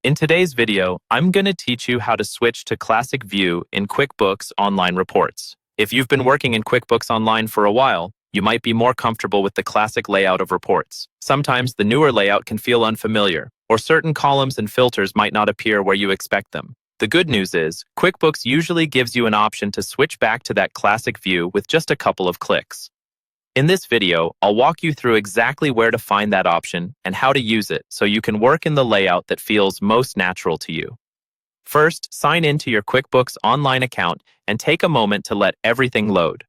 In today's video, I'm going to teach you how to switch to Classic View in QuickBooks Online reports. If you've been working in QuickBooks Online for a while, you might be more comfortable with the classic layout of reports. Sometimes the newer layout can feel unfamiliar, or certain columns and filters might not appear where you expect them. The good news is, QuickBooks usually gives you an option to switch back to that classic view with just a couple of clicks. In this video, I'll walk you through exactly where to find that option and how to use it so you can work in the layout that feels most natural to you. First, sign into your QuickBooks Online account and take a moment to let everything load.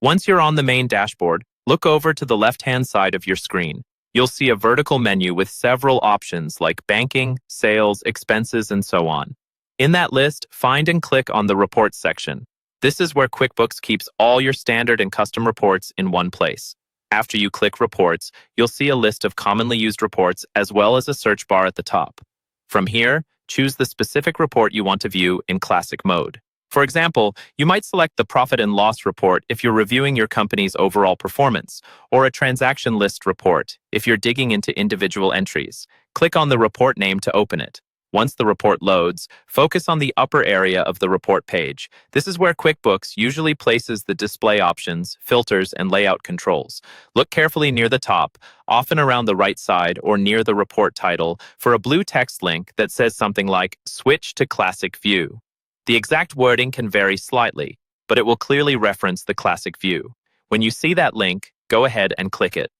Once you're on the main dashboard, look over to the left-hand side of your screen. You'll see a vertical menu with several options like banking, sales, expenses, and so on. In that list, find and click on the Reports section. This is where QuickBooks keeps all your standard and custom reports in one place. After you click Reports, you'll see a list of commonly used reports as well as a search bar at the top. From here, choose the specific report you want to view in classic mode. For example, you might select the Profit and Loss report if you're reviewing your company's overall performance, or a transaction list report if you're digging into individual entries. Click on the report name to open it. Once the report loads, focus on the upper area of the report page. This is where QuickBooks usually places the display options, filters, and layout controls. Look carefully near the top, often around the right side or near the report title, for a blue text link that says something like "Switch to Classic View." The exact wording can vary slightly, but it will clearly reference the Classic View. When you see that link, go ahead and click it.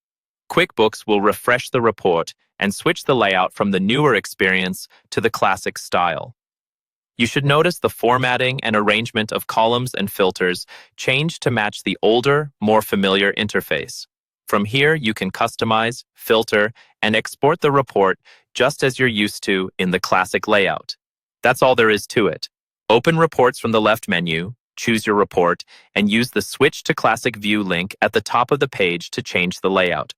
QuickBooks will refresh the report and switch the layout from the newer experience to the classic style. You should notice the formatting and arrangement of columns and filters change to match the older, more familiar interface. From here, you can customize, filter, and export the report just as you're used to in the classic layout. That's all there is to it. Open Reports from the left menu, choose your report, and use the Switch to Classic View link at the top of the page to change the layout.